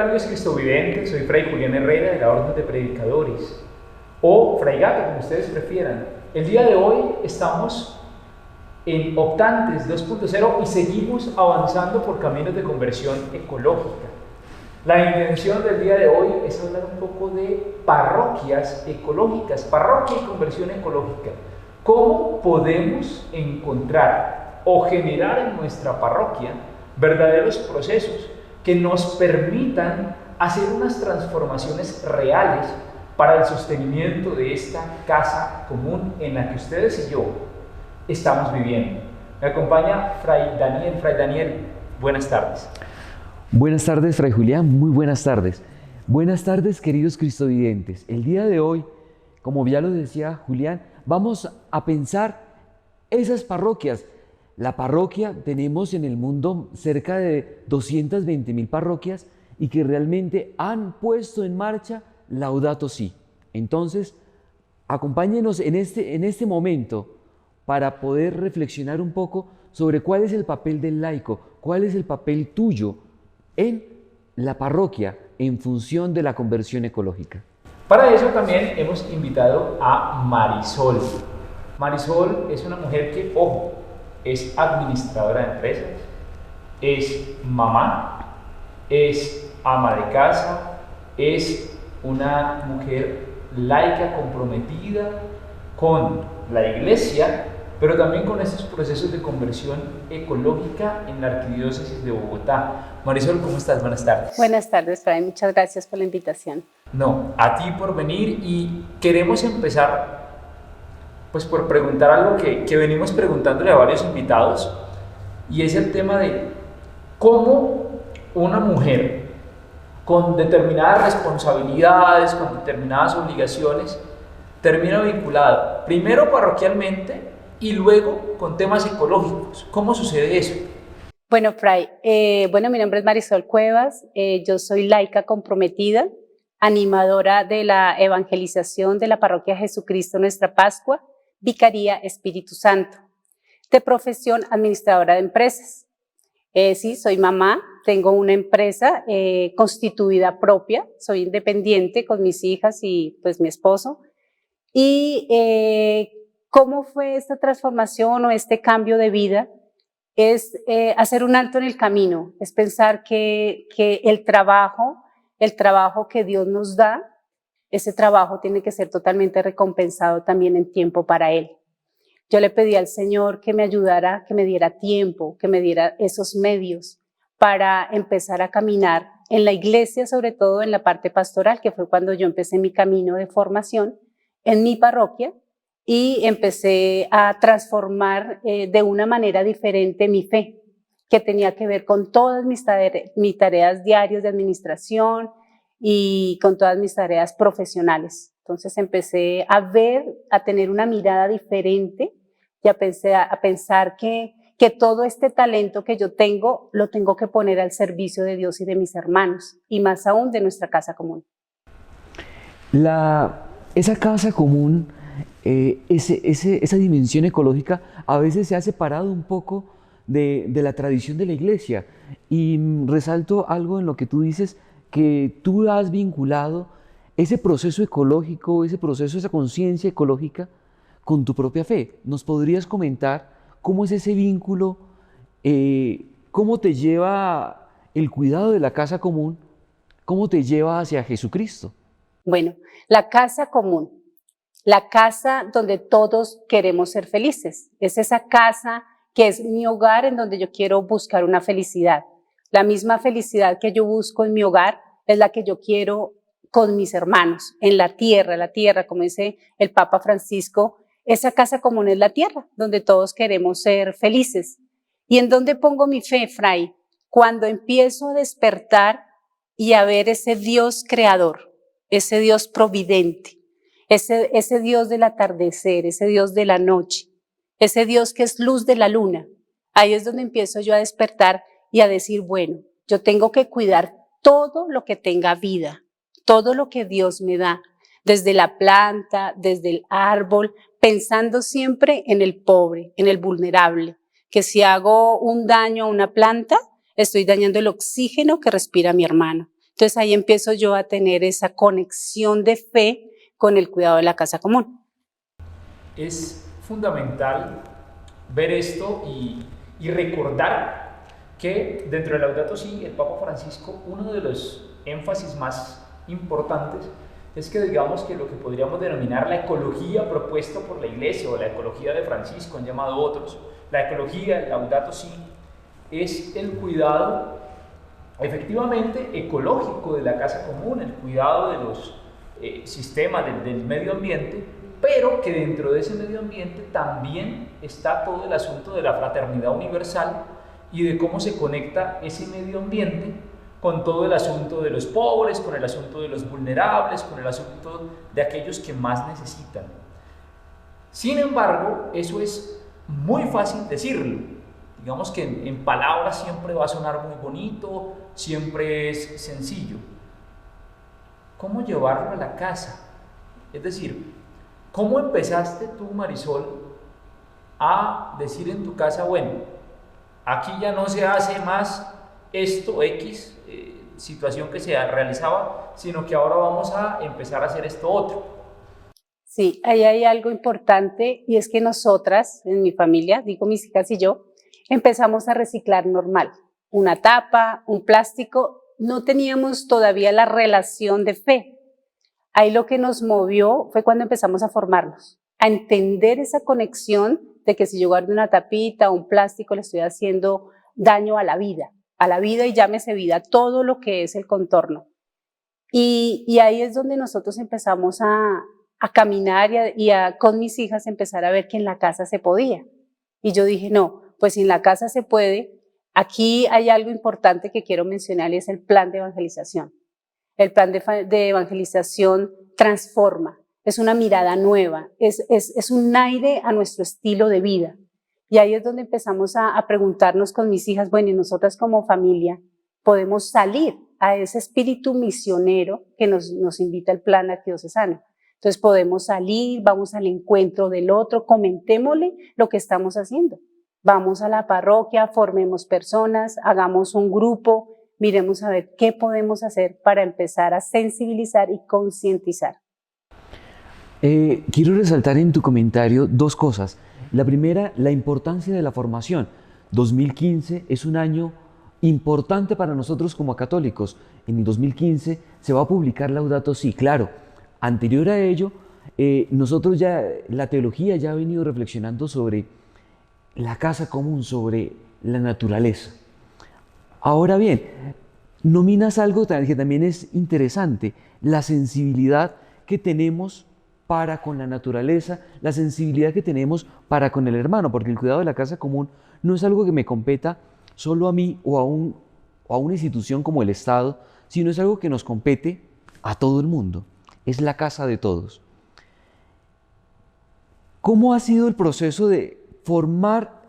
amigos cristovidentes? Soy Fray Julián Herrera de la Orden de Predicadores, o Fray Gato, como ustedes prefieran. El día de hoy estamos en Optantes 2.0 y seguimos avanzando por caminos de conversión ecológica. La intención del día de hoy es hablar un poco de parroquias ecológicas, parroquia y conversión ecológica. ¿Cómo podemos encontrar o generar en nuestra parroquia verdaderos procesos que nos permitan hacer unas transformaciones reales para el sostenimiento de esta casa común en la que ustedes y yo estamos viviendo? Me acompaña Fray Daniel. Fray Daniel, buenas tardes. Buenas tardes, Fray Julián, muy buenas tardes. Buenas tardes, queridos cristovidentes. El día de hoy, como ya lo decía Julián, vamos a pensar esas parroquias. La parroquia, tenemos en el mundo cerca de 220.000 parroquias y que realmente han puesto en marcha Laudato Si. Entonces, acompáñenos en este momento para poder reflexionar un poco sobre cuál es el papel del laico, cuál es el papel tuyo en la parroquia en función de la conversión ecológica. Para eso también hemos invitado a Marisol. Marisol es una mujer que, ojo, es administradora de empresas, es mamá, es ama de casa, es una mujer laica comprometida con la iglesia, pero también con estos procesos de conversión ecológica en la Arquidiócesis de Bogotá. Marisol, ¿cómo estás? Buenas tardes. Buenas tardes, Fray. Muchas gracias por la invitación. No, a ti por venir, y queremos empezar pues por preguntar algo que venimos preguntándole a varios invitados, y es el tema de cómo una mujer con determinadas responsabilidades, con determinadas obligaciones, termina vinculada primero parroquialmente y luego con temas ecológicos. ¿Cómo sucede eso? Bueno, Fray, mi nombre es Marisol Cuevas, yo soy laica comprometida, animadora de la evangelización de la Parroquia Jesucristo Nuestra Pascua, Vicaría Espíritu Santo, de profesión administradora de empresas. Sí, soy mamá, tengo una empresa constituida propia, soy independiente con mis hijas y pues mi esposo. Y ¿cómo fue esta transformación o este cambio de vida? Es hacer un alto en el camino, es pensar que el trabajo que Dios nos da, ese trabajo tiene que ser totalmente recompensado también en tiempo para Él. Yo le pedí al Señor que me ayudara, que me diera tiempo, que me diera esos medios para empezar a caminar en la iglesia, sobre todo en la parte pastoral, que fue cuando yo empecé mi camino de formación en mi parroquia, y empecé a transformar de una manera diferente mi fe, que tenía que ver con todas mis tareas diarias de administración y con todas mis tareas profesionales. Entonces empecé a tener una mirada diferente y a pensar que todo este talento que yo tengo lo tengo que poner al servicio de Dios y de mis hermanos, y más aún de nuestra casa común. Esa casa común, esa dimensión ecológica a veces se ha separado un poco de la tradición de la iglesia, y resalto algo en lo que tú dices, que tú has vinculado ese proceso ecológico, esa conciencia ecológica con tu propia fe. ¿Nos podrías comentar cómo es ese vínculo? ¿Cómo te lleva el cuidado de la casa común? ¿Cómo te lleva hacia Jesucristo? Bueno, la casa común, la casa donde todos queremos ser felices, es esa casa que es mi hogar, en donde yo quiero buscar una felicidad. La misma felicidad que yo busco en mi hogar es la que yo quiero con mis hermanos, en la tierra, como dice el Papa Francisco, esa casa común es la tierra, donde todos queremos ser felices. ¿Y en dónde pongo mi fe, Fray? Cuando empiezo a despertar y a ver ese Dios creador, ese Dios providente, ese Dios del atardecer, ese Dios de la noche, ese Dios que es luz de la luna. Ahí es donde empiezo yo a despertar y a decir, bueno, yo tengo que cuidar todo lo que tenga vida, todo lo que Dios me da, desde la planta, desde el árbol, pensando siempre en el pobre, en el vulnerable, que si hago un daño a una planta, estoy dañando el oxígeno que respira mi hermano. Entonces ahí empiezo yo a tener esa conexión de fe con el cuidado de la casa común. Es fundamental ver esto y recordar que dentro del Laudato Si, el Papa Francisco, uno de los énfasis más importantes es que digamos que lo que podríamos denominar la ecología propuesta por la Iglesia o la ecología de Francisco, han llamado otros, la ecología, el Laudato Si, es el cuidado efectivamente ecológico de la casa común, el cuidado de los sistemas del medio ambiente, pero que dentro de ese medio ambiente también está todo el asunto de la fraternidad universal y de cómo se conecta ese medio ambiente con todo el asunto de los pobres, con el asunto de los vulnerables, con el asunto de aquellos que más necesitan. Sin embargo, eso es muy fácil decirlo. Digamos que en palabras siempre va a sonar muy bonito, siempre es sencillo. ¿Cómo llevarlo a la casa? Es decir, ¿cómo empezaste tú, Marisol, a decir en tu casa, bueno, aquí ya no se hace más esto, X, situación que se realizaba, sino que ahora vamos a empezar a hacer esto otro? Sí, ahí hay algo importante y es que nosotras, en mi familia, digo mis hijas y yo, empezamos a reciclar normal. Una tapa, un plástico, no teníamos todavía la relación de fe. Ahí lo que nos movió fue cuando empezamos a formarnos, a entender esa conexión de que si yo guardo una tapita o un plástico le estoy haciendo daño a la vida y llámese vida, todo lo que es el contorno. Y ahí es donde nosotros empezamos a caminar con mis hijas empezar a ver que en la casa se podía. Y yo dije, no, pues si en la casa se puede, aquí hay algo importante que quiero mencionar y es el plan de evangelización. El plan de evangelización transforma, es una mirada nueva, es un aire a nuestro estilo de vida. Y ahí es donde empezamos a preguntarnos con mis hijas, bueno, y nosotras como familia podemos salir a ese espíritu misionero que nos invita el plan arquidiocesano. Entonces podemos salir, vamos al encuentro del otro, comentémosle lo que estamos haciendo. Vamos a la parroquia, formemos personas, hagamos un grupo, miremos a ver qué podemos hacer para empezar a sensibilizar y concientizar. Quiero resaltar en tu comentario dos cosas. La primera, la importancia de la formación. 2015 es un año importante para nosotros como católicos. En el 2015 se va a publicar Laudato Si. Claro, anterior a ello, nosotros ya, la teología ya ha venido reflexionando sobre la casa común, sobre la naturaleza. Ahora bien, nominas algo que también es interesante, la sensibilidad que tenemos para con la naturaleza, la sensibilidad que tenemos para con el hermano, porque el cuidado de la casa común no es algo que me competa solo a mí o a una institución como el Estado, sino es algo que nos compete a todo el mundo. Es la casa de todos. ¿Cómo ha sido el proceso de formar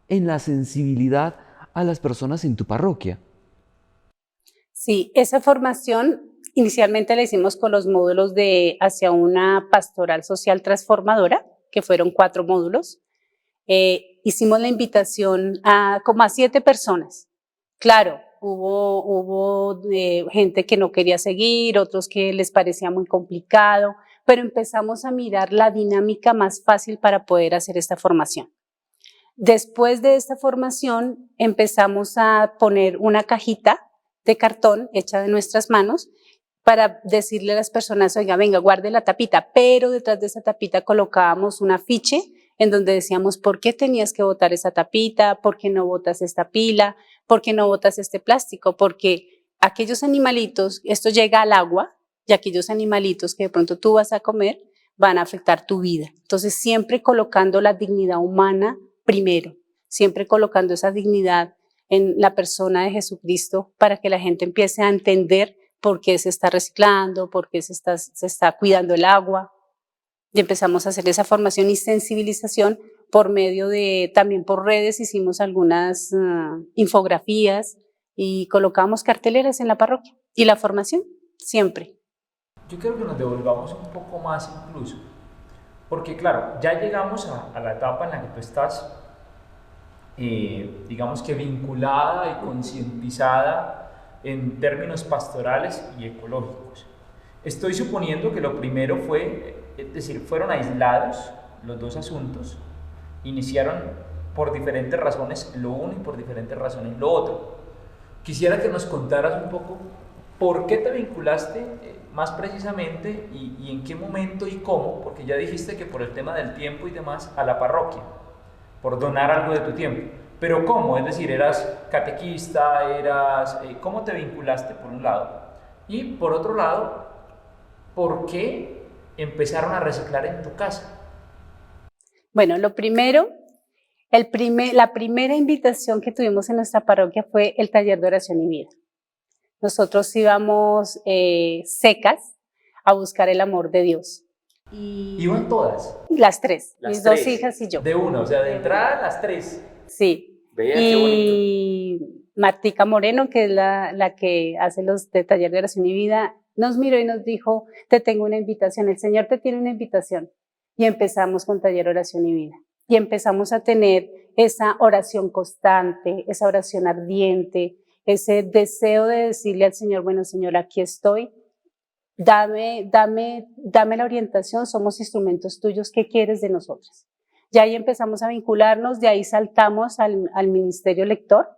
en la sensibilidad a las personas en tu parroquia? Sí, esa formación inicialmente la hicimos con los módulos hacia una pastoral social transformadora, que fueron 4 módulos. Hicimos la invitación como a 7 personas. Claro, hubo gente que no quería seguir, otros que les parecía muy complicado, pero empezamos a mirar la dinámica más fácil para poder hacer esta formación. Después de esta formación empezamos a poner una cajita de cartón hecha de nuestras manos para decirle a las personas, oiga, venga, guarde la tapita, pero detrás de esa tapita colocábamos un afiche en donde decíamos, ¿por qué tenías que botar esa tapita? ¿Por qué no botas esta pila? ¿Por qué no botas este plástico? Porque aquellos animalitos, esto llega al agua, y aquellos animalitos que de pronto tú vas a comer van a afectar tu vida. Entonces, siempre colocando la dignidad humana primero, siempre colocando esa dignidad en la persona de Jesucristo para que la gente empiece a entender por qué se está reciclando, por qué se está cuidando el agua. Y empezamos a hacer esa formación y sensibilización por medio también por redes, hicimos algunas infografías y colocamos carteleras en la parroquia. Y la formación, siempre. Yo creo que nos devolvamos un poco más incluso, porque claro, ya llegamos a la etapa en la que tú estás, digamos que vinculada y concientizada en términos pastorales y ecológicos. Estoy suponiendo que lo primero fue, es decir, fueron aislados los dos asuntos, iniciaron por diferentes razones lo uno y por diferentes razones lo otro. Quisiera que nos contaras un poco por qué te vinculaste más precisamente y en qué momento y cómo, porque ya dijiste que por el tema del tiempo y demás, a la parroquia, por donar algo de tu tiempo. Pero ¿cómo? Es decir, ¿eras catequista? ¿Cómo te vinculaste por un lado? Y por otro lado, ¿por qué empezaron a reciclar en tu casa? Bueno, lo primero, la primera invitación que tuvimos en nuestra parroquia fue el taller de oración y vida. Nosotros íbamos secas a buscar el amor de Dios. ¿Iban todas? Las tres, Las mis tres, dos hijas y yo. De una, o sea, de entrada las tres. Sí. Vean qué bonito. Martica Moreno, que es la que hace los de taller de oración y vida, nos miró y nos dijo, te tengo una invitación, el Señor te tiene una invitación. Y empezamos con taller oración y vida. Y empezamos a tener esa oración constante, esa oración ardiente, ese deseo de decirle al Señor, bueno, Señor, aquí estoy, dame la orientación, somos instrumentos tuyos, ¿qué quieres de nosotros? Ya ahí empezamos a vincularnos, de ahí saltamos al ministerio lector,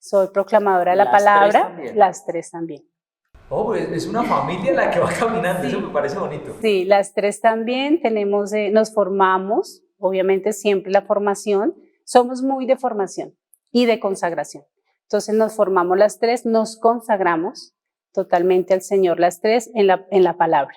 soy proclamadora de la palabra, las tres también. Oh, es una familia la que va caminando, sí. Eso me parece bonito. Sí, las tres también nos formamos, obviamente siempre la formación, somos muy de formación y de consagración. Entonces nos formamos las tres, nos consagramos totalmente al Señor las tres en la palabra.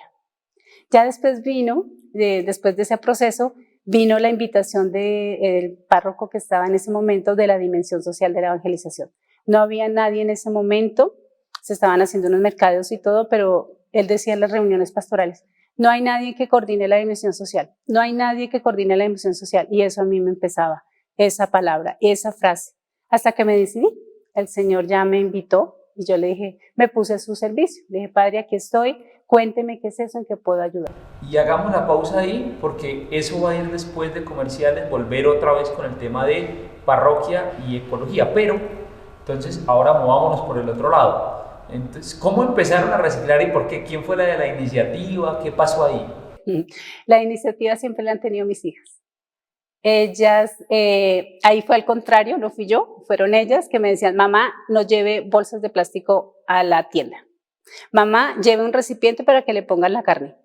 Ya después después de ese proceso, vino la invitación del párroco que estaba en ese momento de la dimensión social de la evangelización. No había nadie en ese momento, se estaban haciendo unos mercados y todo, pero él decía en las reuniones pastorales, no hay nadie que coordine la dimensión social, no hay nadie que coordine la dimensión social, y eso a mí me empezaba, esa palabra, esa frase, hasta que me decidí. El Señor ya me invitó y yo le dije, me puse a su servicio, le dije, Padre, aquí estoy, cuénteme qué es eso, en qué puedo ayudar. Y hagamos la pausa ahí, porque eso va a ir después de comerciales, volver otra vez con el tema de parroquia y ecología, pero entonces ahora movámonos por el otro lado. Entonces, ¿cómo empezaron a reciclar y por qué? ¿Quién fue la de la iniciativa? ¿Qué pasó ahí? La iniciativa siempre la han tenido mis hijas. Ellas, ahí fue al contrario, no fui yo, fueron ellas que me decían, mamá, no lleve bolsas de plástico a la tienda. Mamá, lleve un recipiente para que le pongan la carne.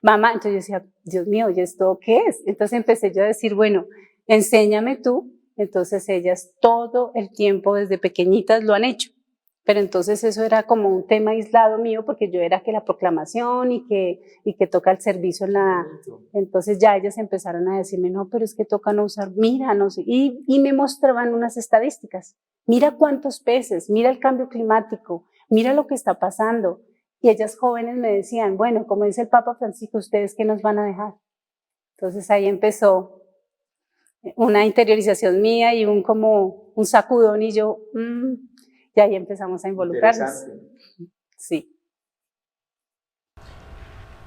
Mamá, entonces yo decía, Dios mío, ¿y esto qué es? Entonces empecé yo a decir, bueno, enséñame tú. Entonces ellas todo el tiempo desde pequeñitas lo han hecho. Pero entonces eso era como un tema aislado mío porque yo era que la proclamación y que toca el servicio en la... Entonces ya ellas empezaron a decirme, no, pero es que toca no usar, mira, no sé, y me mostraban unas estadísticas. Mira cuántos peces, mira el cambio climático, mira lo que está pasando. Y ellas jóvenes me decían, bueno, como dice el Papa Francisco, ¿ustedes qué nos van a dejar? Entonces ahí empezó una interiorización mía y como un sacudón y yo... Y ahí empezamos a involucrarnos. Sí.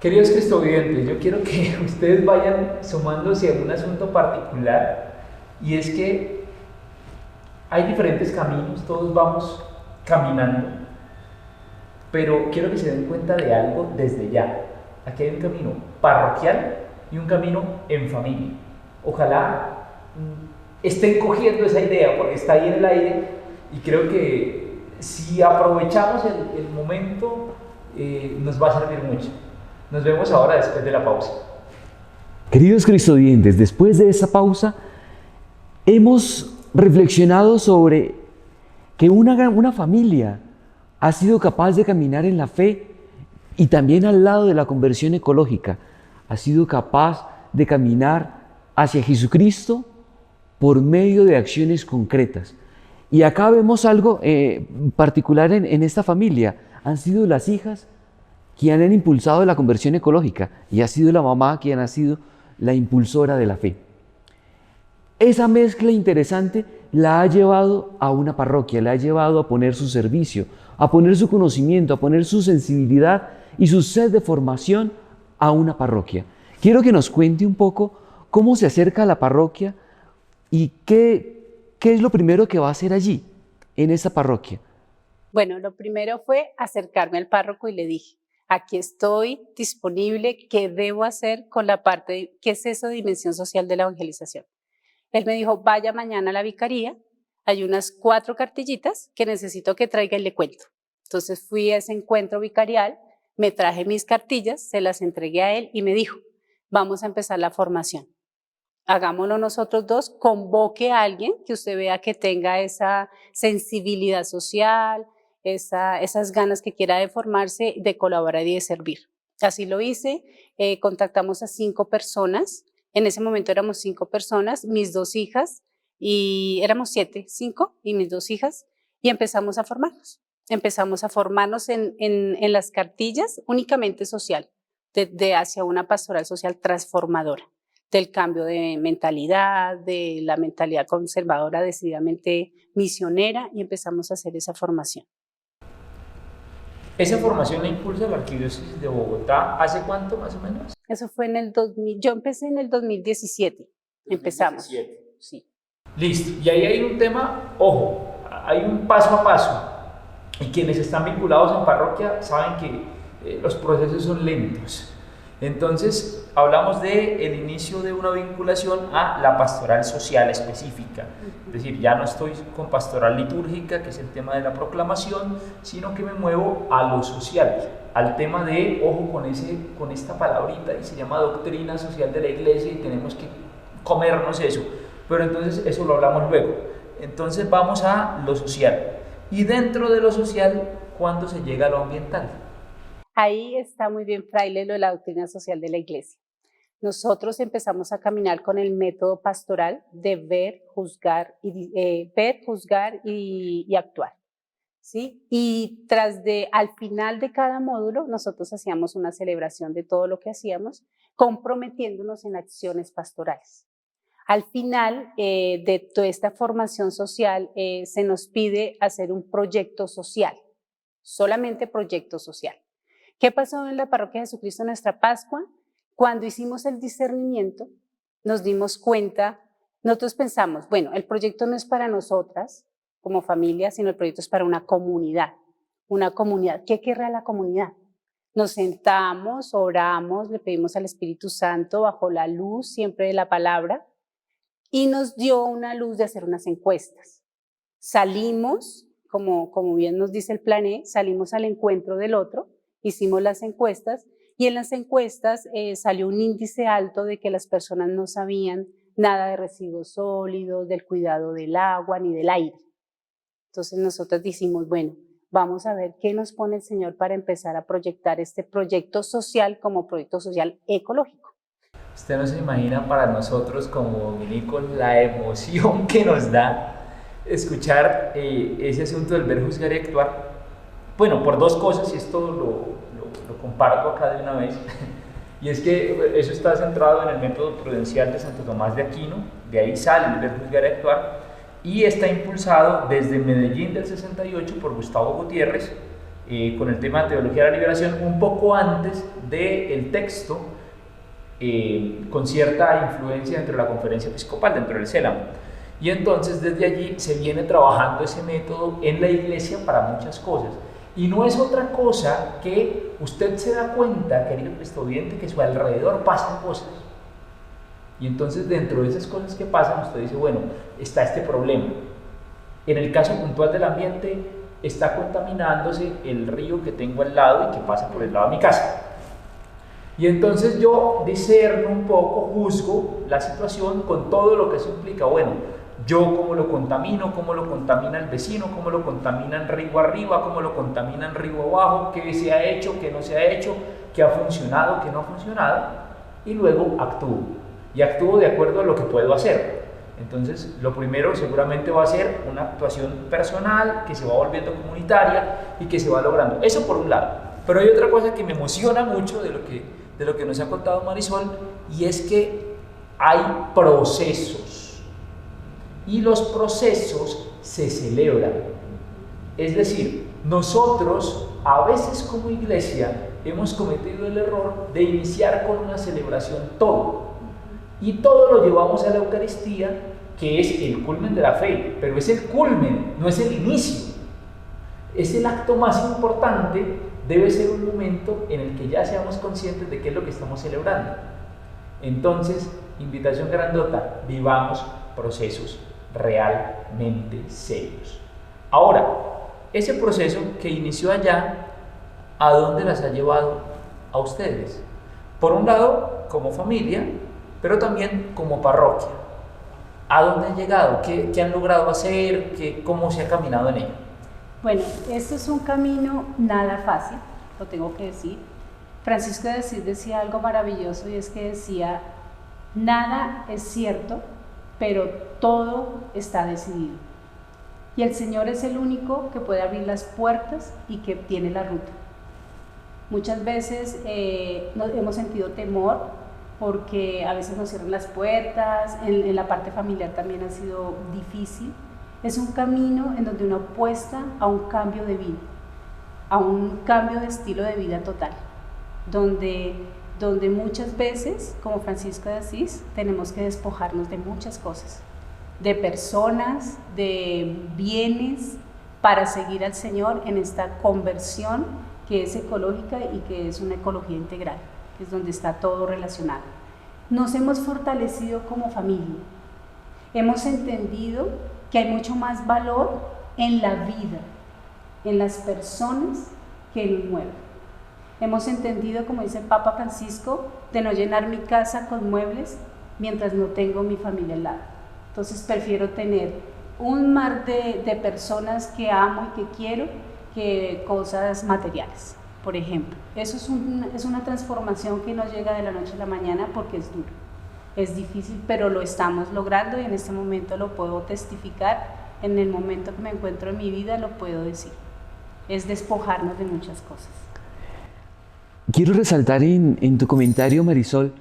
Queridos cristovidentes, yo quiero que ustedes vayan sumándose a un asunto particular, y es que hay diferentes caminos, todos vamos caminando, pero quiero que se den cuenta de algo desde ya. Aquí hay un camino parroquial y un camino en familia. Ojalá estén cogiendo esa idea porque está ahí en el aire. Y creo que si aprovechamos el momento, nos va a servir mucho. Nos vemos ahora después de la pausa. Queridos cristodientes, después de esa pausa, hemos reflexionado sobre que una familia ha sido capaz de caminar en la fe y también al lado de la conversión ecológica. Ha sido capaz de caminar hacia Jesucristo por medio de acciones concretas. Y acá vemos algo particular en esta familia. Han sido las hijas quienes han impulsado la conversión ecológica y ha sido la mamá quien ha sido la impulsora de la fe. Esa mezcla interesante la ha llevado a una parroquia, la ha llevado a poner su servicio, a poner su conocimiento, a poner su sensibilidad y su sed de formación a una parroquia. Quiero que nos cuente un poco cómo se acerca a la parroquia y ¿qué es lo primero que va a hacer allí, en esa parroquia? Bueno, lo primero fue acercarme al párroco y le dije, aquí estoy disponible, ¿qué debo hacer con la parte, qué es eso de dimensión social de la evangelización? Él me dijo, vaya mañana a la vicaría, hay unas 4 cartillitas que necesito que traiga y le cuento. Entonces fui a ese encuentro vicarial, me traje mis cartillas, se las entregué a él y me dijo, vamos a empezar la formación. Hagámoslo nosotros dos, convoque a alguien que usted vea que tenga esa sensibilidad social, esas ganas que quiera de formarse, de colaborar y de servir. Así lo hice, contactamos a 5 personas, en ese momento éramos 5 personas, mis 2 hijas, y éramos 7, 5 y mis 2 hijas, y empezamos a formarnos. Empezamos a formarnos en las cartillas únicamente social, hacia una pastoral social transformadora, del cambio de mentalidad, de la mentalidad conservadora decididamente misionera, y empezamos a hacer esa formación. ¿Esa formación la impulsa la Arquidiócesis de Bogotá hace cuánto más o menos? Eso fue en el 2000, yo empecé en el 2017, empezamos. 2017. Sí. Listo, y ahí hay un tema, ojo, hay un paso a paso, y quienes están vinculados en parroquia saben que los procesos son lentos. Entonces, hablamos del inicio de una vinculación a la pastoral social específica. Es decir, ya no estoy con pastoral litúrgica, que es el tema de la proclamación, sino que me muevo a lo social, al tema de, ojo con esta palabrita, y se llama doctrina social de la iglesia, y tenemos que comernos eso. Pero entonces eso lo hablamos luego. Entonces vamos a lo social. Y dentro de lo social, ¿cuándo se llega a lo ambiental? Ahí está muy bien, fraile, lo de la doctrina social de la iglesia. Nosotros empezamos a caminar con el método pastoral de ver, juzgar y actuar, ¿sí? Y al final de cada módulo, nosotros hacíamos una celebración de todo lo que hacíamos, comprometiéndonos en acciones pastorales. Al final de toda esta formación social, se nos pide hacer un proyecto social, solamente proyecto social. ¿Qué pasó en la Parroquia de Jesucristo Nuestra Pascua? Cuando hicimos el discernimiento, nos dimos cuenta, nosotros pensamos, bueno, el proyecto no es para nosotras como familia, sino el proyecto es para una comunidad. Una comunidad. ¿Qué querrá la comunidad? Nos sentamos, oramos, le pedimos al Espíritu Santo bajo la luz siempre de la palabra, y nos dio una luz de hacer unas encuestas. Salimos, como bien nos dice el plan E, salimos al encuentro del otro, hicimos las encuestas, y en las encuestas salió un índice alto de que las personas no sabían nada de residuos sólidos, del cuidado del agua ni del aire. Entonces nosotros dijimos, bueno, vamos a ver qué nos pone el Señor para empezar a proyectar este proyecto social como proyecto social ecológico. Usted no se imagina para nosotros como dominicos la emoción que nos da escuchar ese asunto del ver, juzgar y actuar. Bueno, por 2 cosas, y esto lo comparto acá de una vez, y es que eso está centrado en el método prudencial de Santo Tomás de Aquino, de ahí sale el ver, juzgar y actuar, y está impulsado desde Medellín del 68 por Gustavo Gutiérrez, con el tema de teología de la liberación, un poco antes del texto, con cierta influencia dentro de la conferencia episcopal, dentro del CELAM. Y entonces desde allí se viene trabajando ese método en la iglesia para muchas cosas. Y no es otra cosa que usted se da cuenta, querido cristovidente, que a su alrededor pasan cosas. Y entonces dentro de esas cosas que pasan, usted dice, bueno, está este problema. En el caso puntual del ambiente, está contaminándose el río que tengo al lado y que pasa por el lado de mi casa. Y entonces yo discerno un poco, juzgo la situación con todo lo que eso implica. Bueno, yo cómo lo contamino, cómo lo contamina el vecino, cómo lo contaminan río arriba, cómo lo contaminan río abajo, qué se ha hecho, qué no se ha hecho, qué ha funcionado, qué no ha funcionado, y luego actúo. Y actúo de acuerdo a lo que puedo hacer. Entonces, lo primero seguramente va a ser una actuación personal que se va volviendo comunitaria y que se va logrando. Eso por un lado. Pero hay otra cosa que me emociona mucho de lo que nos ha contado Marisol, y es que hay procesos. Y los procesos se celebran. Es decir, nosotros a veces como iglesia hemos cometido el error de iniciar con una celebración todo. Y todo lo llevamos a la Eucaristía, que es el culmen de la fe, pero es el culmen, no es el inicio. es el acto más importante, debe ser un momento en el que ya seamos conscientes de qué es lo que estamos celebrando. Entonces, invitación grandota, vivamos procesos realmente serios. Ahora, ese proceso que inició allá, ¿a dónde las ha llevado a ustedes? Por un lado, como familia, pero también como parroquia. ¿A dónde han llegado? ¿Qué han logrado hacer? ¿Cómo se ha caminado en ello? Bueno, esto es un camino nada fácil, lo tengo que decir. Francisco de Asís decía algo maravilloso y es que decía, nada es cierto, pero todo está decidido. Y el Señor es el único que puede abrir las puertas y que tiene la ruta. Muchas veces hemos sentido temor porque a veces nos cierran las puertas, en la parte familiar también ha sido difícil. Es un camino en donde uno apuesta a un cambio de vida, a un cambio de estilo de vida total, donde muchas veces, como Francisco de Asís, tenemos que despojarnos de muchas cosas, de personas, de bienes, para seguir al Señor en esta conversión que es ecológica y que es una ecología integral, que es donde está todo relacionado. Nos hemos fortalecido como familia, hemos entendido que hay mucho más valor en la vida, en las personas que en un mueble. Hemos entendido, como dice el Papa Francisco, de no llenar mi casa con muebles mientras no tengo mi familia al lado. Entonces prefiero tener un mar de personas que amo y que quiero que cosas materiales, por ejemplo. Eso es una transformación que no llega de la noche a la mañana porque es duro, es difícil, pero lo estamos logrando y en este momento lo puedo testificar. En el momento que me encuentro en mi vida lo puedo decir. Es despojarnos de muchas cosas. Quiero resaltar en tu comentario, Marisol,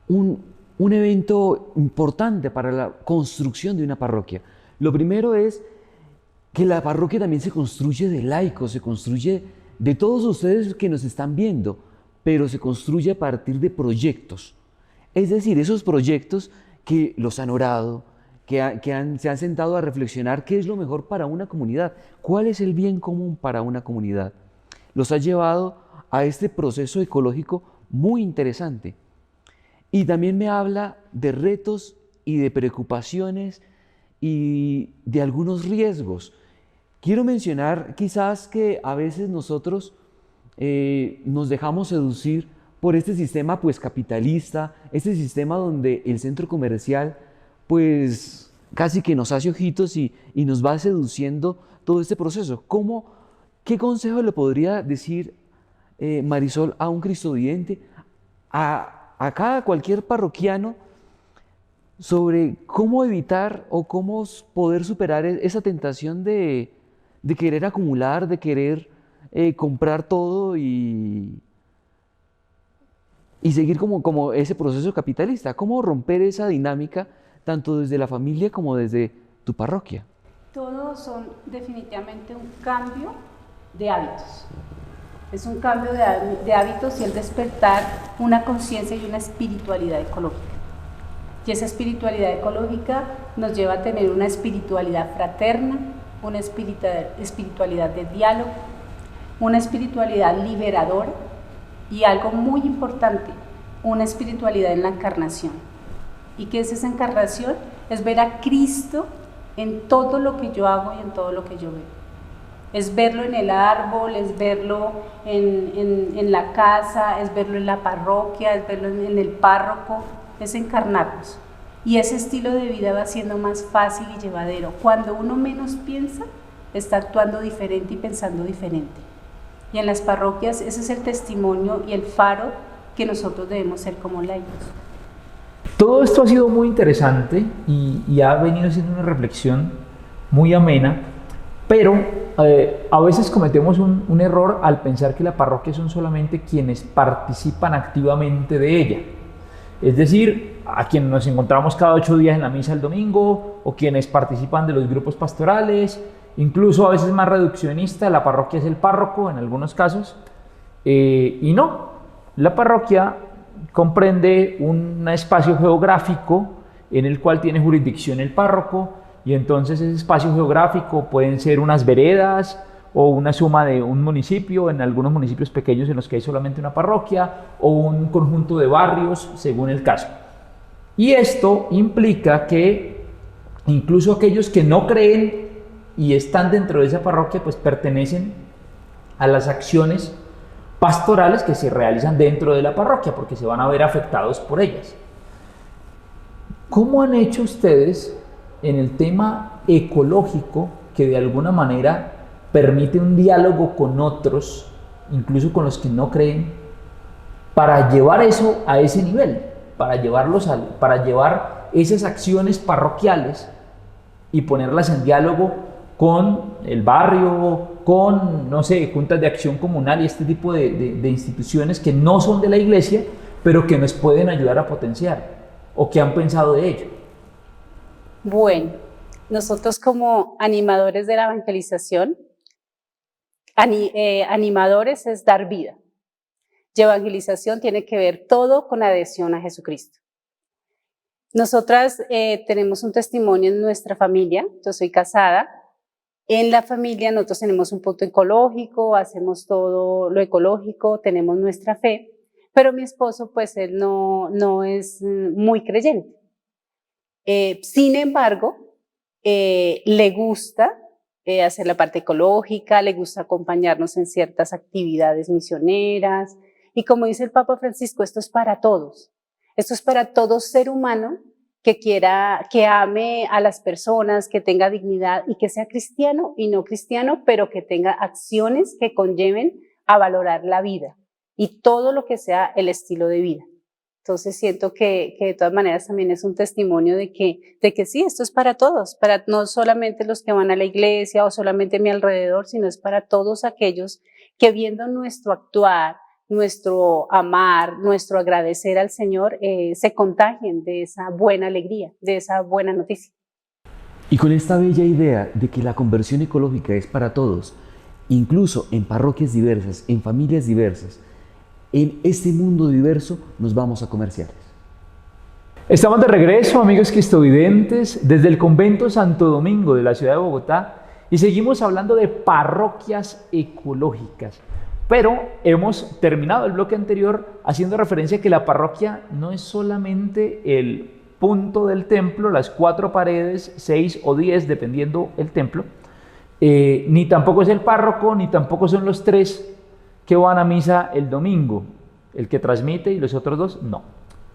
un evento importante para la construcción de una parroquia. Lo primero es que la parroquia también se construye de laicos, se construye de todos ustedes que nos están viendo, pero se construye a partir de proyectos. Es decir, esos proyectos que los han orado, se han sentado a reflexionar qué es lo mejor para una comunidad, cuál es el bien común para una comunidad. Los ha llevado a este proceso ecológico muy interesante. Y también me habla de retos y de preocupaciones y de algunos riesgos. Quiero mencionar quizás que a veces nosotros nos dejamos seducir por este sistema pues capitalista, este sistema donde el centro comercial pues casi que nos hace ojitos y nos va seduciendo todo este proceso. ¿Qué consejo le podría decir Marisol a un cristovidente, a cualquier parroquiano, sobre cómo evitar o cómo poder superar esa tentación de querer acumular, de querer comprar todo y seguir como ese proceso capitalista? ¿Cómo romper esa dinámica tanto desde la familia como desde tu parroquia? Todos son definitivamente un cambio de hábitos. Es un cambio de hábitos y el despertar una conciencia y una espiritualidad ecológica. Y esa espiritualidad ecológica nos lleva a tener una espiritualidad fraterna, una espiritualidad de diálogo, una espiritualidad liberadora y algo muy importante, una espiritualidad en la encarnación. ¿Y qué es esa encarnación? Es ver a Cristo en todo lo que yo hago y en todo lo que yo veo. Es verlo en el árbol, es verlo en la casa, es verlo en la parroquia, es verlo en el párroco, es encarnarnos. Y ese estilo de vida va siendo más fácil y llevadero. Cuando uno menos piensa, está actuando diferente y pensando diferente. Y en las parroquias ese es el testimonio y el faro que nosotros debemos ser como laicos. Todo esto ha sido muy interesante y ha venido siendo una reflexión muy amena, pero a veces cometemos un error al pensar que la parroquia son solamente quienes participan activamente de ella. Es decir, a quienes nos encontramos cada 8 días en la misa el domingo, o quienes participan de los grupos pastorales, incluso a veces más reduccionista, la parroquia es el párroco en algunos casos, y no, la parroquia comprende un espacio geográfico en el cual tiene jurisdicción el párroco, y entonces ese espacio geográfico pueden ser unas veredas, o una suma de un municipio, en algunos municipios pequeños en los que hay solamente una parroquia, o un conjunto de barrios, según el caso. Y esto implica que incluso aquellos que no creen y están dentro de esa parroquia, pues pertenecen a las acciones pastorales que se realizan dentro de la parroquia, porque se van a ver afectados por ellas. ¿Cómo han hecho ustedes en el tema ecológico, que de alguna manera permite un diálogo con otros, incluso con los que no creen, para llevar eso a ese nivel, para llevar esas acciones parroquiales y ponerlas en diálogo con el barrio, con, no sé, juntas de acción comunal y este tipo de instituciones que no son de la iglesia, pero que nos pueden ayudar a potenciar, o que han pensado de ello? Bueno, nosotros como animadores de la evangelización, animadores es dar vida. Y evangelización tiene que ver todo con adhesión a Jesucristo. Nosotras tenemos un testimonio en nuestra familia. Yo soy casada. En la familia nosotros tenemos un punto ecológico, hacemos todo lo ecológico, tenemos nuestra fe, pero mi esposo pues él no es muy creyente. Sin embargo, le gusta hacer la parte ecológica, le gusta acompañarnos en ciertas actividades misioneras, y como dice el Papa Francisco, esto es para todos. Esto es para todo ser humano que quiera, que ame a las personas, que tenga dignidad y que sea cristiano y no cristiano, pero que tenga acciones que conlleven a valorar la vida y todo lo que sea el estilo de vida. Entonces siento que de todas maneras también es un testimonio de que sí, esto es para todos, para no solamente los que van a la iglesia o solamente a mi alrededor, sino es para todos aquellos que viendo nuestro actuar, nuestro amar, nuestro agradecer al Señor, se contagien de esa buena alegría, de esa buena noticia. Y con esta bella idea de que la conversión ecológica es para todos, incluso en parroquias diversas, en familias diversas, en este mundo diverso, nos vamos a comerciales. Estamos de regreso, amigos cristovidentes, desde el convento Santo Domingo de la ciudad de Bogotá, y seguimos hablando de parroquias ecológicas. Pero hemos terminado el bloque anterior haciendo referencia a que la parroquia no es solamente el punto del templo, las 4 paredes, 6 o 10, dependiendo el templo, ni tampoco es el párroco, ni tampoco son los 3 que van a misa el domingo, el que transmite y los otros 2, no.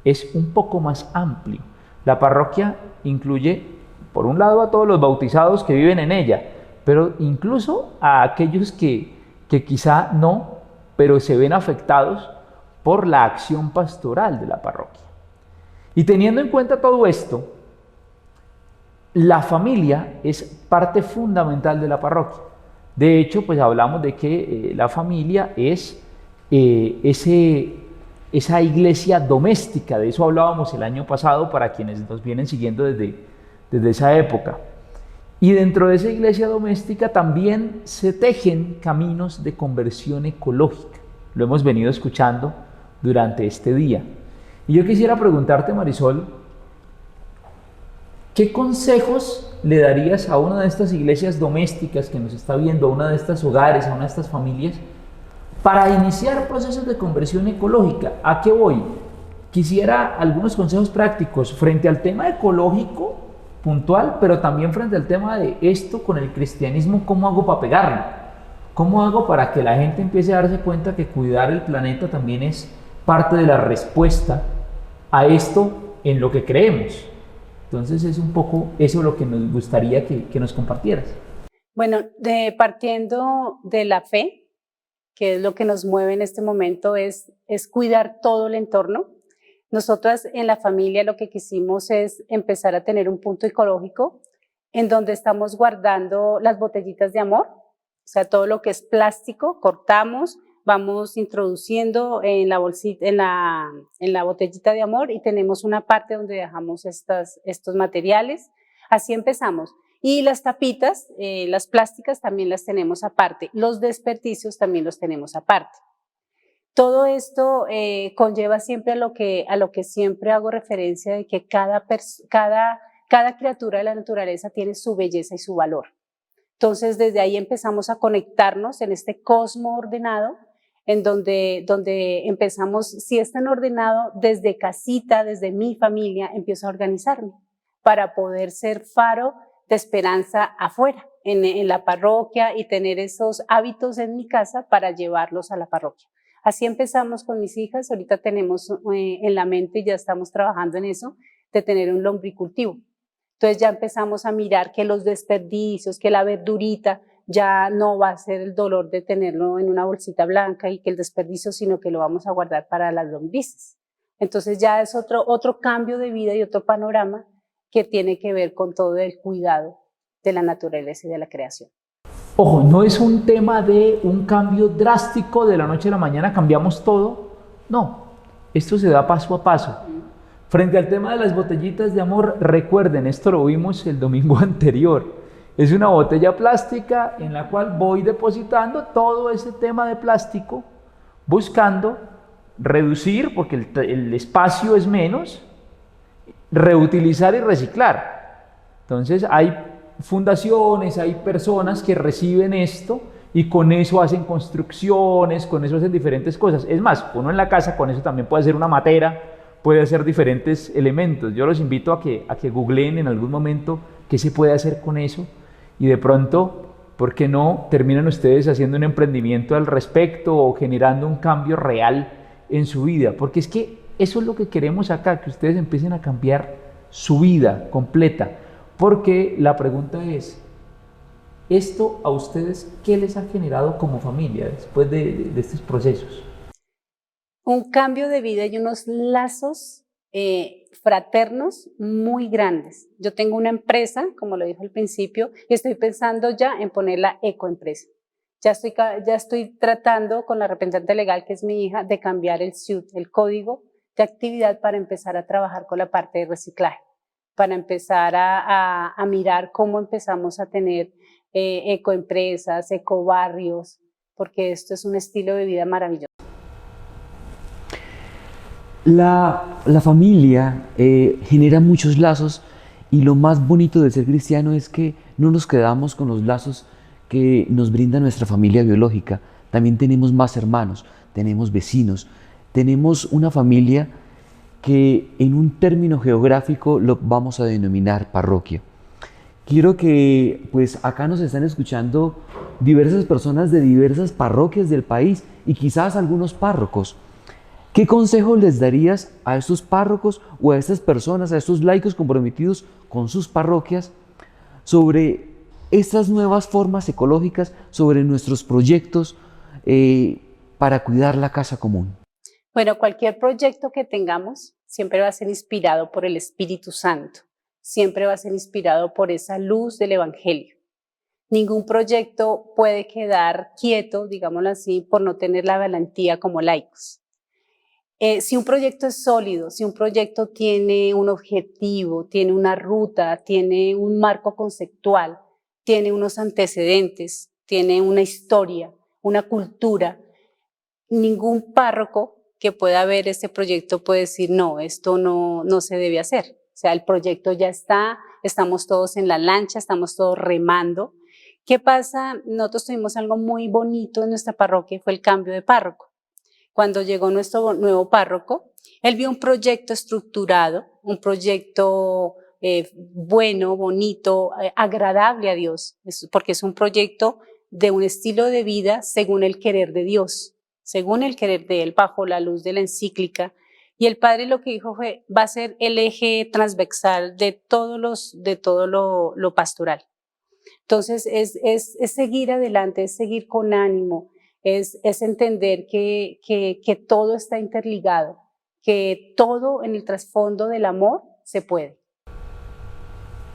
Es un poco más amplio. La parroquia incluye, por un lado, a todos los bautizados que viven en ella, pero incluso a aquellos que quizá no, pero se ven afectados por la acción pastoral de la parroquia. Y teniendo en cuenta todo esto, la familia es parte fundamental de la parroquia. De hecho, pues hablamos de que la familia es esa iglesia doméstica. De eso hablábamos el año pasado para quienes nos vienen siguiendo desde esa época. Y dentro de esa iglesia doméstica también se tejen caminos de conversión ecológica. Lo hemos venido escuchando durante este día. Y yo quisiera preguntarte, Marisol, ¿qué consejos le darías a una de estas iglesias domésticas que nos está viendo, a una de estas hogares, a una de estas familias, para iniciar procesos de conversión ecológica? ¿A qué voy? Quisiera algunos consejos prácticos frente al tema ecológico puntual, pero también frente al tema de esto con el cristianismo. ¿Cómo hago para pegarlo? ¿Cómo hago para que la gente empiece a darse cuenta que cuidar el planeta también es parte de la respuesta a esto en lo que creemos? Entonces es un poco eso lo que nos gustaría que nos compartieras. Bueno, partiendo de la fe, que es lo que nos mueve en este momento, es cuidar todo el entorno. Nosotras en la familia lo que quisimos es empezar a tener un punto ecológico en donde estamos guardando las botellitas de amor, o sea, todo lo que es plástico, cortamos, vamos introduciendo en la bolsita, en la botellita de amor, y tenemos una parte donde dejamos estos materiales. Así empezamos. Y las tapitas, las plásticas también las tenemos aparte. Los desperdicios también los tenemos aparte. Todo esto conlleva siempre a lo que siempre hago referencia de que cada criatura de la naturaleza tiene su belleza y su valor. Entonces, desde ahí empezamos a conectarnos en este cosmos ordenado, en donde empezamos, si es tan ordenado, desde casita, desde mi familia, empiezo a organizarme para poder ser faro de esperanza afuera, en la parroquia, y tener esos hábitos en mi casa para llevarlos a la parroquia. Así empezamos con mis hijas. Ahorita tenemos en la mente, ya estamos trabajando en eso, de tener un lombricultivo. Entonces ya empezamos a mirar que los desperdicios, que la verdurita ya no va a ser el dolor de tenerlo en una bolsita blanca y que el desperdicio, sino que lo vamos a guardar para las lombrices. Entonces ya es otro cambio de vida y otro panorama que tiene que ver con todo el cuidado de la naturaleza y de la creación. Ojo, no es un tema de un cambio drástico de la noche a la mañana, cambiamos todo. No, esto se da paso a paso. Frente al tema de las botellitas de amor, recuerden, esto lo vimos el domingo anterior. Es una botella plástica en la cual voy depositando todo ese tema de plástico, buscando reducir, porque el espacio es menos, reutilizar y reciclar. Entonces hay fundaciones, hay personas que reciben esto y con eso hacen construcciones, con eso hacen diferentes cosas. Es más, uno en la casa con eso también puede hacer una matera, puede hacer diferentes elementos. Yo los invito a que googleen en algún momento qué se puede hacer con eso y de pronto, ¿por qué no terminan ustedes haciendo un emprendimiento al respecto o generando un cambio real en su vida? Porque es que eso es lo que queremos acá, que ustedes empiecen a cambiar su vida completa. Porque la pregunta es, ¿esto a ustedes qué les ha generado como familia después de estos procesos? Un cambio de vida y unos lazos fraternos muy grandes. Yo tengo una empresa, como lo dije al principio, y estoy pensando ya en poner la ecoempresa. Ya estoy tratando con la representante legal, que es mi hija, de cambiar el CIUT, el código de actividad, para empezar a trabajar con la parte de reciclaje, para empezar a mirar cómo empezamos a tener ecoempresas, ecobarrios, porque esto es un estilo de vida maravilloso. La familia genera muchos lazos y lo más bonito de ser cristiano es que no nos quedamos con los lazos que nos brinda nuestra familia biológica. También tenemos más hermanos, tenemos vecinos, tenemos una familia que en un término geográfico lo vamos a denominar parroquia. Quiero que pues acá nos están escuchando diversas personas de diversas parroquias del país y quizás algunos párrocos. ¿Qué consejo les darías a estos párrocos o a estas personas, a estos laicos comprometidos con sus parroquias sobre estas nuevas formas ecológicas, sobre nuestros proyectos para cuidar la casa común? Bueno, cualquier proyecto que tengamos siempre va a ser inspirado por el Espíritu Santo, siempre va a ser inspirado por esa luz del Evangelio. Ningún proyecto puede quedar quieto, digámoslo así, por no tener la valentía como laicos. Si un proyecto es sólido, si un proyecto tiene un objetivo, tiene una ruta, tiene un marco conceptual, tiene unos antecedentes, tiene una historia, una cultura, ningún párroco que pueda ver este proyecto puede decir, no, esto no se debe hacer. O sea, el proyecto ya está, estamos todos en la lancha, estamos todos remando. ¿Qué pasa? Nosotros tuvimos algo muy bonito en nuestra parroquia, fue el cambio de párroco. Cuando llegó nuestro nuevo párroco, él vio un proyecto estructurado, un proyecto bueno, bonito, agradable a Dios, porque es un proyecto de un estilo de vida según el querer de Dios, según el querer de Él, bajo la luz de la encíclica. Y el padre lo que dijo fue, va a ser el eje transversal de todo lo pastoral. Entonces es seguir adelante, es seguir con ánimo, es entender que todo está interligado, que todo en el trasfondo del amor se puede.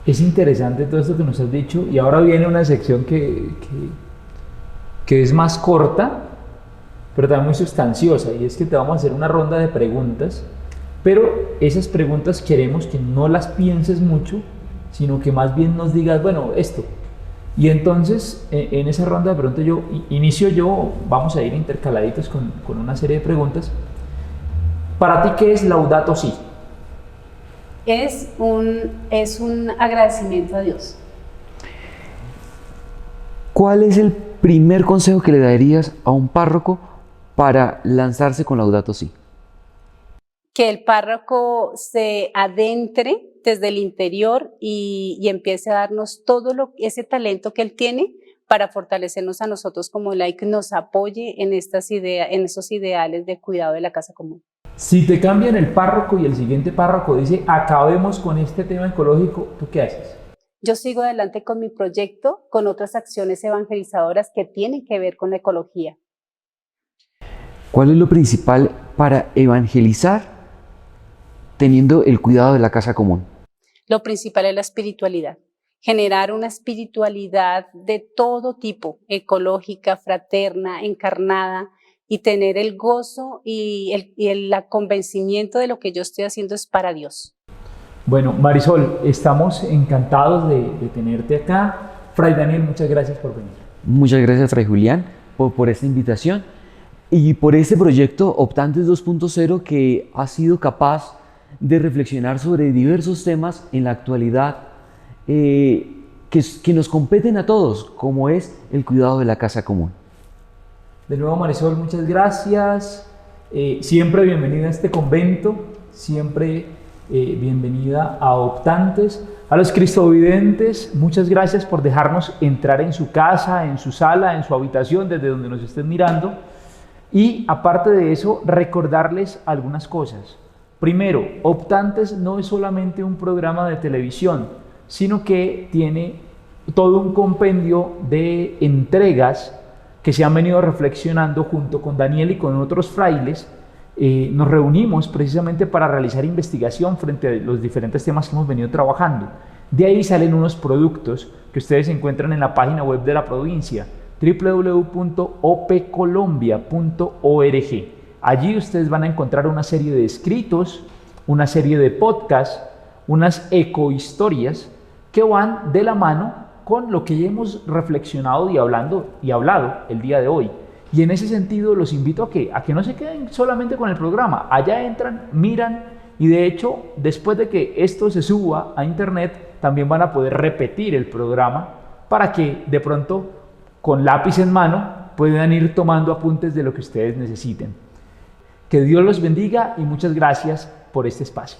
Es interesante todo esto que nos has dicho y ahora viene una sección que es más corta, pero también muy sustanciosa, y es que te vamos a hacer una ronda de preguntas, pero esas preguntas queremos que no las pienses mucho, sino que más bien nos digas, bueno, esto. Y entonces, en esa ronda de preguntas inicio yo, vamos a ir intercaladitos con una serie de preguntas. Para ti, ¿qué es Laudato Si? Es un agradecimiento a Dios. ¿Cuál es el primer consejo que le darías a un párroco para lanzarse con Laudato Si? Que el párroco se adentre desde el interior y empiece a darnos ese talento que él tiene para fortalecernos a nosotros como laicos, nos apoye en esos ideales de cuidado de la casa común. Si te cambian el párroco y el siguiente párroco dice, acabemos con este tema ecológico, ¿tú qué haces? Yo sigo adelante con mi proyecto, con otras acciones evangelizadoras que tienen que ver con la ecología. ¿Cuál es lo principal para evangelizar teniendo el cuidado de la casa común? Lo principal es la espiritualidad. Generar una espiritualidad de todo tipo, ecológica, fraterna, encarnada, y tener el gozo y el convencimiento de lo que yo estoy haciendo es para Dios. Bueno, Marisol, estamos encantados de tenerte acá. Fray Daniel, muchas gracias por venir. Muchas gracias, Fray Julián, por esta invitación y por este proyecto Optantes 2.0 que ha sido capaz de reflexionar sobre diversos temas en la actualidad que nos competen a todos, como es el cuidado de la casa común. De nuevo, Marisol, muchas gracias. Siempre bienvenida a este convento, siempre bienvenida a Optantes. A los cristovidentes, muchas gracias por dejarnos entrar en su casa, en su sala, en su habitación, desde donde nos estén mirando. Y aparte de eso, recordarles algunas cosas. Primero, Optantes no es solamente un programa de televisión, sino que tiene todo un compendio de entregas que se han venido reflexionando junto con Daniel y con otros frailes. Nos reunimos precisamente para realizar investigación frente a los diferentes temas que hemos venido trabajando. De ahí salen unos productos que ustedes encuentran en la página web de la provincia, www.opcolombia.org. Allí ustedes van a encontrar una serie de escritos, una serie de podcasts, unas ecohistorias que van de la mano con lo que ya hemos reflexionado y hablado el día de hoy. Y en ese sentido los invito a que no se queden solamente con el programa. Allá entran, miran y de hecho después de que esto se suba a internet también van a poder repetir el programa para que de pronto con lápiz en mano puedan ir tomando apuntes de lo que ustedes necesiten. Que Dios los bendiga y muchas gracias por este espacio.